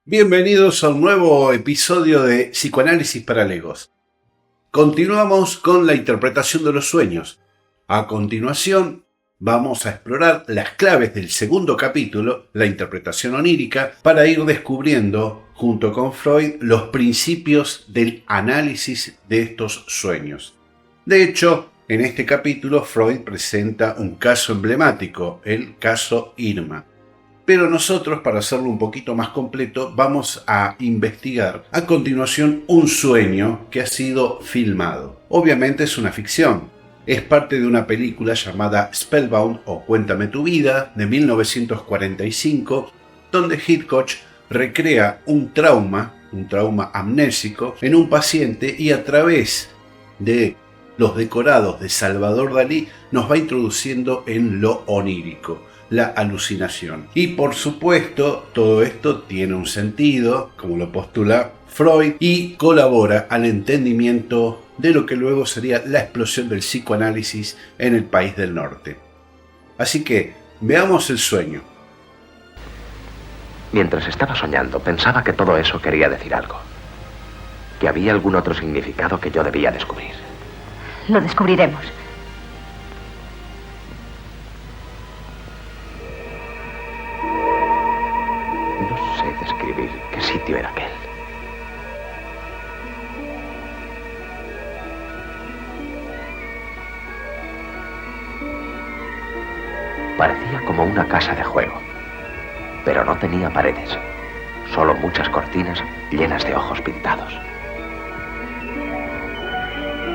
Bienvenidos a un nuevo episodio de Psicoanálisis para Legos. Continuamos con la interpretación de los sueños. A continuación, vamos a explorar las claves del segundo capítulo, la interpretación onírica, para ir descubriendo, junto con Freud, los principios del análisis de estos sueños. De hecho, en este capítulo Freud presenta un caso emblemático, el caso Irma. Pero nosotros, para hacerlo un poquito más completo, vamos a investigar a continuación un sueño que ha sido filmado. Obviamente es una ficción. Es parte de una película llamada Spellbound o Cuéntame tu vida de 1945, donde Hitchcock recrea un trauma amnésico en un paciente y a través de los decorados de Salvador Dalí nos va introduciendo en lo onírico, la alucinación. Y por supuesto, todo esto tiene un sentido, como lo postula Freud, y colabora al entendimiento de lo que luego sería la explosión del psicoanálisis en el país del norte. Así que, veamos el sueño. Mientras estaba soñando, pensaba que todo eso quería decir algo. Que había algún otro significado que yo debía descubrir. Lo descubriremos. No sé describir qué sitio era aquel. Parecía como una casa de juego, pero no tenía paredes, solo muchas cortinas llenas de ojos pintados.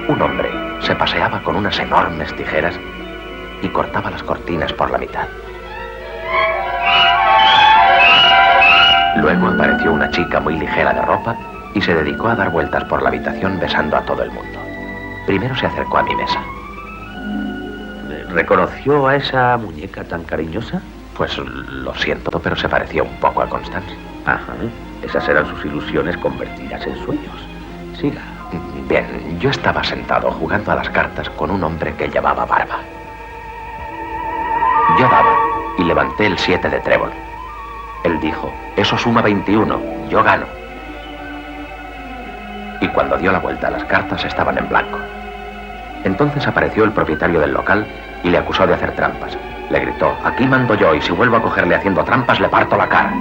Un hombre se paseaba con unas enormes tijeras y cortaba las cortinas por la mitad. Luego apareció una chica muy ligera de ropa y se dedicó a dar vueltas por la habitación besando a todo el mundo. Primero se acercó a mi mesa. ¿Reconoció a esa muñeca tan cariñosa? Pues lo siento, pero se parecía un poco a Constance. Ajá, esas eran sus ilusiones convertidas en sueños. Siga. Bien, yo estaba sentado jugando a las cartas con un hombre que llevaba barba. Yo daba y levanté el 7 de trébol. Él dijo, eso suma 21, yo gano. Y cuando dio la vuelta a las cartas estaban en blanco. Entonces apareció el propietario del local y le acusó de hacer trampas. Le gritó, aquí mando yo y si vuelvo a cogerle haciendo trampas le parto la cara.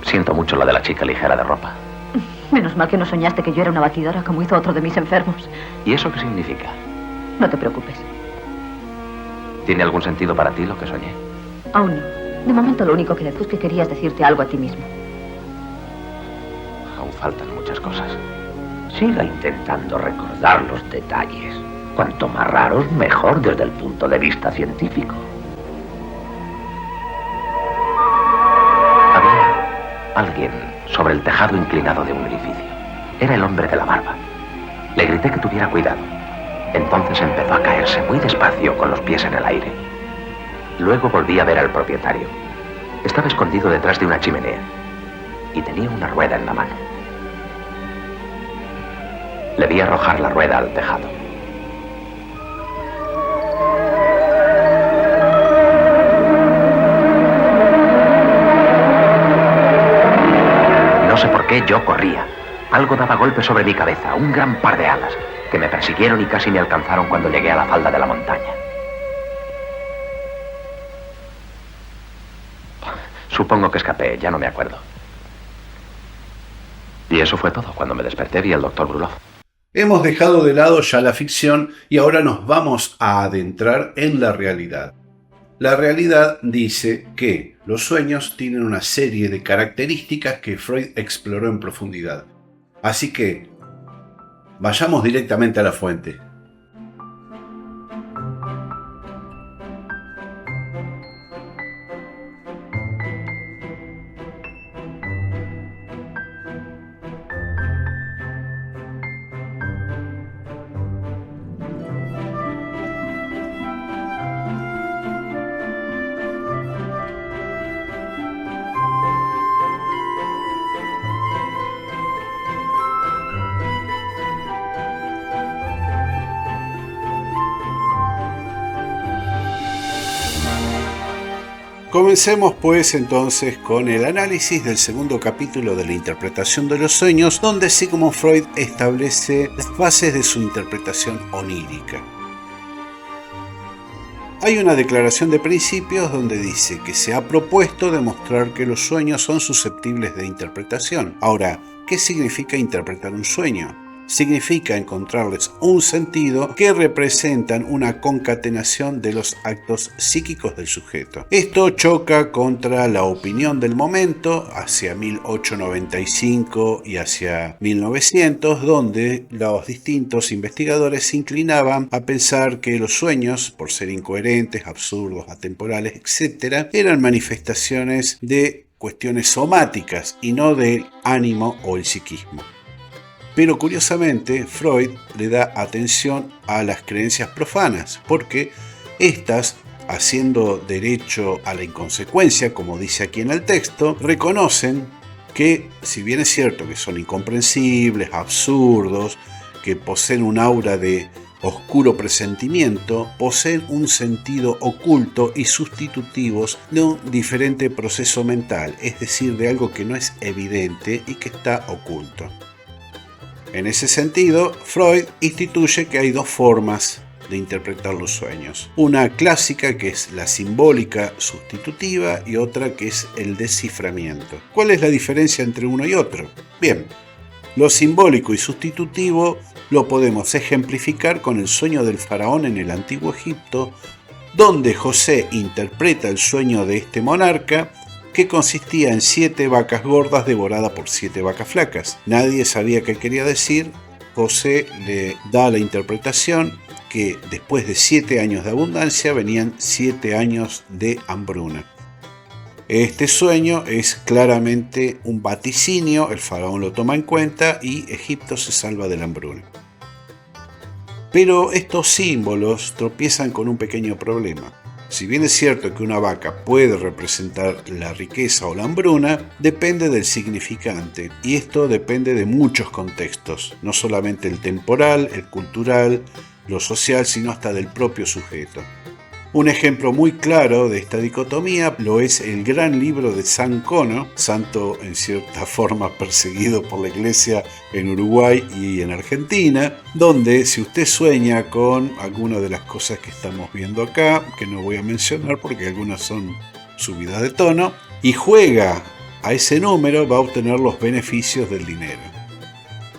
Siento mucho lo de la chica ligera de ropa. Menos mal que no soñaste que yo era una batidora como hizo otro de mis enfermos. ¿Y eso qué significa? No te preocupes. ¿Tiene algún sentido para ti lo que soñé? Aún no. De momento lo único que deduzco es que querías decirte algo a ti mismo. Aún faltan muchas cosas. Siga intentando recordar los detalles. Cuanto más raros, mejor desde el punto de vista científico. Había alguien sobre el tejado inclinado de un edificio. Era el hombre de la barba. Le grité que tuviera cuidado. Entonces empezó a caerse muy despacio con los pies en el aire. Luego volví a ver al propietario. Estaba escondido detrás de una chimenea y tenía una rueda en la mano. Le vi arrojar la rueda al tejado. No sé por qué yo corría. Algo daba golpes sobre mi cabeza, un gran par de alas, que me persiguieron y casi me alcanzaron cuando llegué a la falda de la montaña. Supongo que escapé, ya no me acuerdo. Y eso fue todo. Cuando me desperté vi al doctor Brulov. Hemos dejado de lado ya la ficción y ahora nos vamos a adentrar en la realidad. La realidad dice que los sueños tienen una serie de características que Freud exploró en profundidad. Así que vayamos directamente a la fuente. Comencemos pues entonces con el análisis del segundo capítulo de la interpretación de los sueños, donde Sigmund Freud establece las bases de su interpretación onírica. Hay una declaración de principios donde dice que se ha propuesto demostrar que los sueños son susceptibles de interpretación. Ahora, ¿qué significa interpretar un sueño? Significa encontrarles un sentido que representan una concatenación de los actos psíquicos del sujeto. Esto choca contra la opinión del momento hacia 1895 y hacia 1900, donde los distintos investigadores se inclinaban a pensar que los sueños, por ser incoherentes, absurdos, atemporales, etc., eran manifestaciones de cuestiones somáticas y no del ánimo o el psiquismo. Pero curiosamente, Freud le da atención a las creencias profanas, porque éstas, haciendo derecho a la inconsecuencia, como dice aquí en el texto, reconocen que, si bien es cierto que son incomprensibles, absurdos, que poseen un aura de oscuro presentimiento, poseen un sentido oculto y sustitutivos de un diferente proceso mental, es decir, de algo que no es evidente y que está oculto. En ese sentido, Freud instituye que hay dos formas de interpretar los sueños. Una clásica, que es la simbólica sustitutiva, y otra que es el desciframiento. ¿Cuál es la diferencia entre uno y otro? Bien, lo simbólico y sustitutivo lo podemos ejemplificar con el sueño del faraón en el Antiguo Egipto, donde José interpreta el sueño de este monarca, que consistía en 7 vacas gordas devoradas por 7 vacas flacas. Nadie sabía qué quería decir. José le da la interpretación que después de 7 años de abundancia venían 7 años de hambruna. Este sueño es claramente un vaticinio, el faraón lo toma en cuenta y Egipto se salva de la hambruna. Pero estos símbolos tropiezan con un pequeño problema. Si bien es cierto que una vaca puede representar la riqueza o la hambruna, depende del significante, y esto depende de muchos contextos, no solamente el temporal, el cultural, lo social, sino hasta del propio sujeto. Un ejemplo muy claro de esta dicotomía lo es el gran libro de San Cono, santo en cierta forma perseguido por la Iglesia en Uruguay y en Argentina, donde si usted sueña con alguna de las cosas que estamos viendo acá, que no voy a mencionar porque algunas son subidas de tono, y juega a ese número, va a obtener los beneficios del dinero.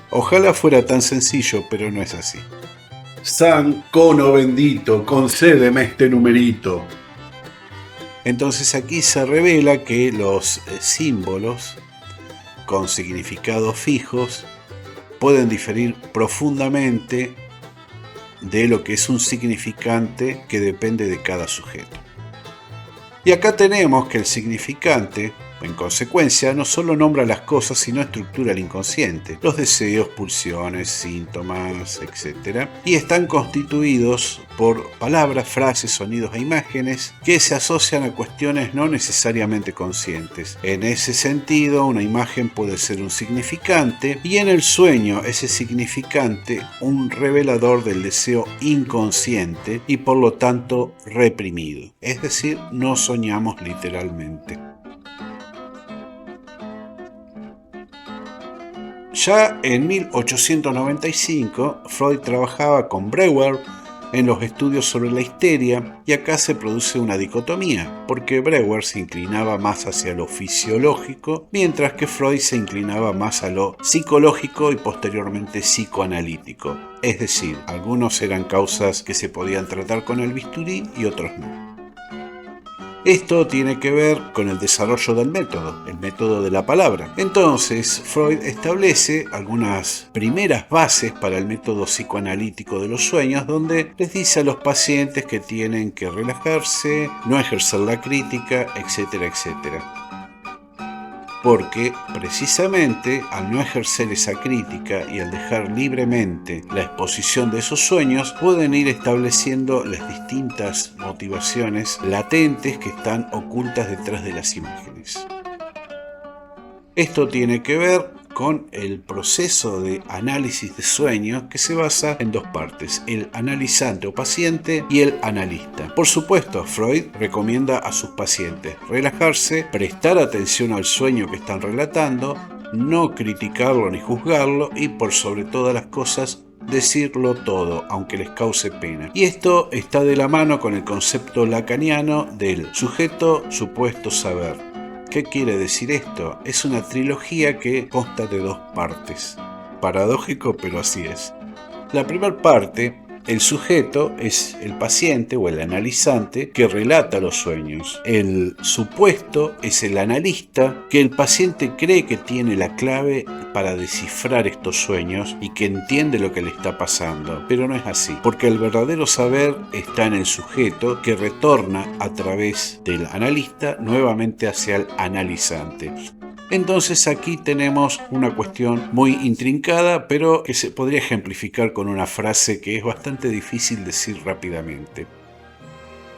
Ojalá fuera tan sencillo, pero no es así. San Cono bendito, concédeme este numerito. Entonces aquí se revela que los símbolos con significados fijos pueden diferir profundamente de lo que es un significante que depende de cada sujeto. Y acá tenemos que el significante, en consecuencia, no solo nombra las cosas, sino estructura el inconsciente, los deseos, pulsiones, síntomas, etc. Y están constituidos por palabras, frases, sonidos e imágenes que se asocian a cuestiones no necesariamente conscientes. En ese sentido, una imagen puede ser un significante y en el sueño ese significante un revelador del deseo inconsciente y por lo tanto reprimido. Es decir, no soñamos literalmente. Ya en 1895, Freud trabajaba con Breuer en los estudios sobre la histeria y acá se produce una dicotomía, porque Breuer se inclinaba más hacia lo fisiológico, mientras que Freud se inclinaba más a lo psicológico y posteriormente psicoanalítico. Es decir, algunos eran causas que se podían tratar con el bisturí y otros no. Esto tiene que ver con el desarrollo del método, el método de la palabra. Entonces, Freud establece algunas primeras bases para el método psicoanalítico de los sueños, donde les dice a los pacientes que tienen que relajarse, no ejercer la crítica, etcétera, etcétera. Porque precisamente al no ejercer esa crítica y al dejar libremente la exposición de esos sueños, pueden ir estableciendo las distintas motivaciones latentes que están ocultas detrás de las imágenes. Esto tiene que ver con el proceso de análisis de sueños, que se basa en dos partes: el analizante o paciente y el analista. Por supuesto, Freud recomienda a sus pacientes relajarse, prestar atención al sueño que están relatando, no criticarlo ni juzgarlo y, por sobre todas las cosas, decirlo todo, aunque les cause pena. Y esto está de la mano con el concepto lacaniano del sujeto supuesto saber. ¿Qué quiere decir esto? Es una trilogía que consta de dos partes. Paradójico, pero así es. La primera parte, el sujeto, es el paciente o el analizante que relata los sueños. El supuesto es el analista, que el paciente cree que tiene la clave para descifrar estos sueños y que entiende lo que le está pasando. Pero no es así, porque el verdadero saber está en el sujeto, que retorna a través del analista nuevamente hacia el analizante. Entonces aquí tenemos una cuestión muy intrincada, pero que se podría ejemplificar con una frase que es bastante difícil decir rápidamente.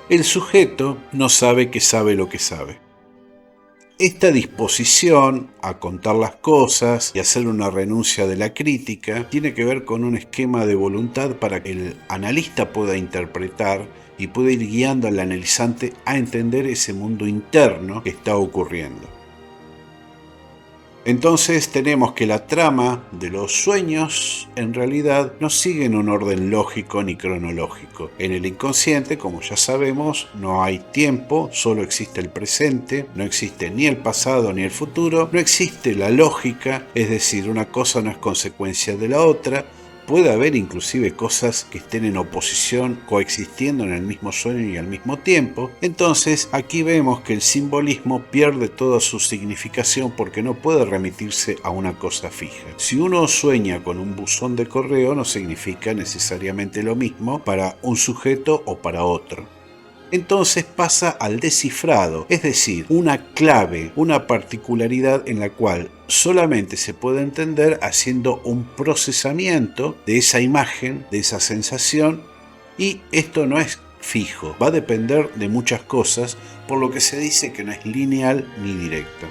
El sujeto no sabe que sabe lo que sabe. Esta disposición a contar las cosas y hacer una renuncia de la crítica tiene que ver con un esquema de voluntad para que el analista pueda interpretar y pueda ir guiando al analizante a entender ese mundo interno que está ocurriendo. Entonces tenemos que la trama de los sueños en realidad no sigue en un orden lógico ni cronológico. En el inconsciente, como ya sabemos, no hay tiempo, solo existe el presente, no existe ni el pasado ni el futuro, no existe la lógica, es decir, una cosa no es consecuencia de la otra. Puede haber inclusive cosas que estén en oposición, coexistiendo en el mismo sueño y al mismo tiempo. Entonces aquí vemos que el simbolismo pierde toda su significación porque no puede remitirse a una cosa fija. Si uno sueña con un buzón de correo, no significa necesariamente lo mismo para un sujeto o para otro. Entonces pasa al descifrado, es decir, una clave, una particularidad en la cual solamente se puede entender haciendo un procesamiento de esa imagen, de esa sensación, y esto no es fijo, va a depender de muchas cosas, por lo que se dice que no es lineal ni directo.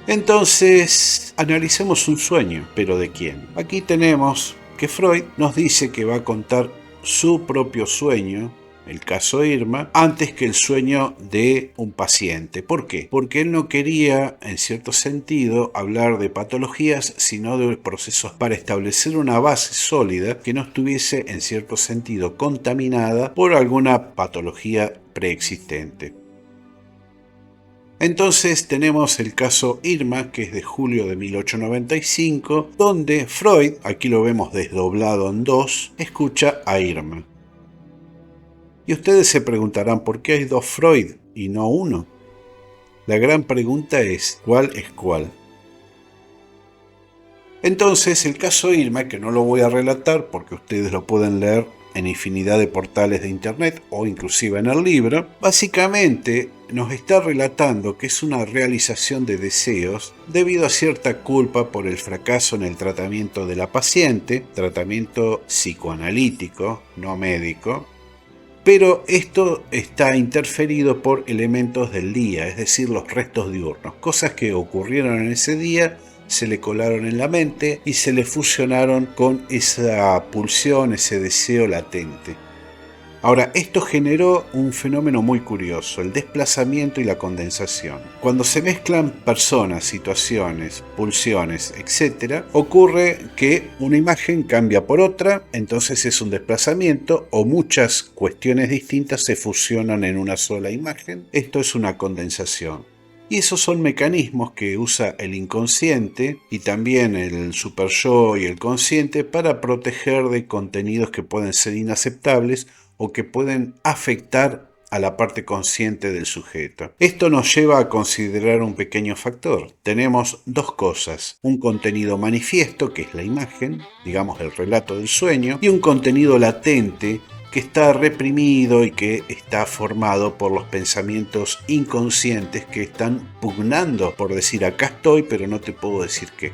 Entonces, analicemos un sueño, pero ¿de quién? Aquí tenemos que Freud nos dice que va a contar su propio sueño, el caso Irma, antes que el sueño de un paciente. ¿Por qué? Porque él no quería, en cierto sentido, hablar de patologías, sino de procesos para establecer una base sólida que no estuviese, en cierto sentido, contaminada por alguna patología preexistente. Entonces tenemos el caso Irma, que es de julio de 1895, donde Freud, aquí lo vemos desdoblado en dos, escucha a Irma. Y ustedes se preguntarán por qué hay dos Freud y no uno. La gran pregunta es, ¿cuál es cuál? Entonces, el caso Irma, que no lo voy a relatar porque ustedes lo pueden leer en infinidad de portales de internet o inclusive en el libro, básicamente nos está relatando que es una realización de deseos debido a cierta culpa por el fracaso en el tratamiento de la paciente, tratamiento psicoanalítico, no médico. Pero esto está interferido por elementos del día, es decir, los restos diurnos. Cosas que ocurrieron en ese día, se le colaron en la mente y se le fusionaron con esa pulsión, ese deseo latente. Ahora, esto generó un fenómeno muy curioso, el desplazamiento y la condensación. Cuando se mezclan personas, situaciones, pulsiones, etc., ocurre que una imagen cambia por otra, entonces es un desplazamiento, o muchas cuestiones distintas se fusionan en una sola imagen. Esto es una condensación. Y esos son mecanismos que usa el inconsciente y también el super yo y el consciente para proteger de contenidos que pueden ser inaceptables o que pueden afectar a la parte consciente del sujeto. Esto nos lleva a considerar un pequeño factor. Tenemos dos cosas: un contenido manifiesto, que es la imagen, digamos el relato del sueño, y un contenido latente, que está reprimido y que está formado por los pensamientos inconscientes que están pugnando por decir acá estoy, pero no te puedo decir qué.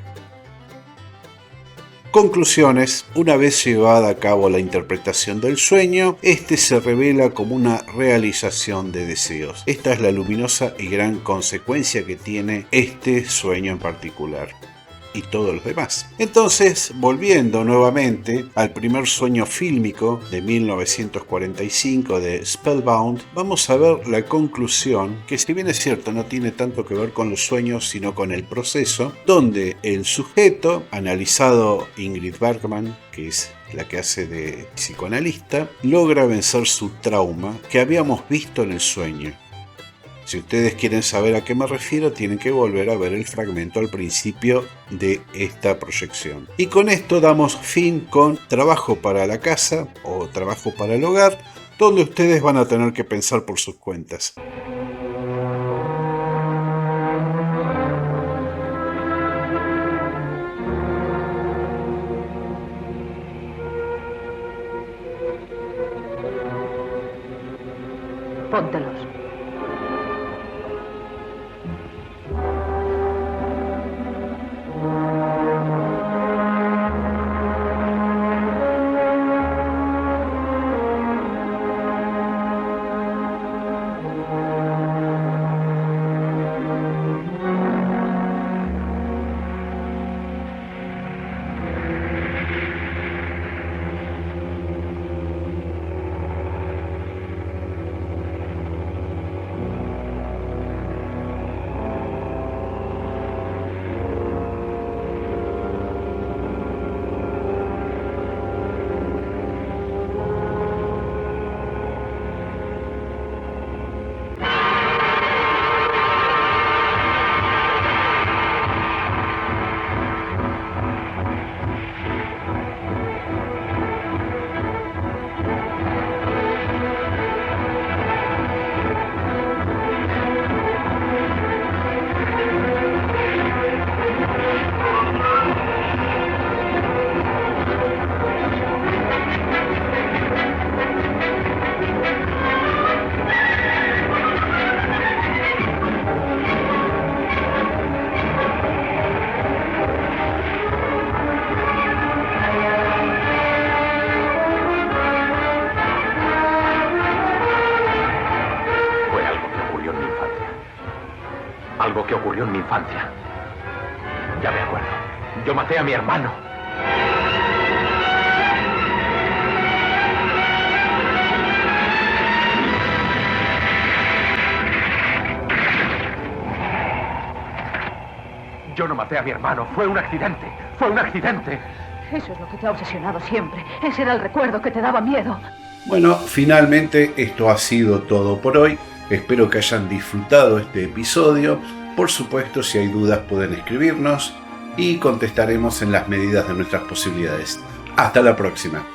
Conclusiones. Una vez llevada a cabo la interpretación del sueño, este se revela como una realización de deseos. Esta es la luminosa y gran consecuencia que tiene este sueño en particular. y todos los demás. Entonces, volviendo nuevamente al primer sueño fílmico de 1945 de Spellbound, vamos a ver la conclusión, que si bien es cierto no tiene tanto que ver con los sueños sino con el proceso, donde el sujeto, analizado Ingrid Bergman, que es la que hace de psicoanalista, logra vencer su trauma que habíamos visto en el sueño. Si ustedes quieren saber a qué me refiero, tienen que volver a ver el fragmento al principio de esta proyección. Y con esto damos fin con Trabajo para la casa o Trabajo para el hogar, donde ustedes van a tener que pensar por sus cuentas. Póntelos. Algo que ocurrió en mi infancia. Ya me acuerdo. Yo maté a mi hermano. Yo no maté a mi hermano. Fue un accidente. Fue un accidente. Eso es lo que te ha obsesionado siempre. Ese era el recuerdo que te daba miedo. Bueno, finalmente esto ha sido todo por hoy. Espero que hayan disfrutado este episodio. Por supuesto, si hay dudas pueden escribirnos y contestaremos en las medidas de nuestras posibilidades. Hasta la próxima.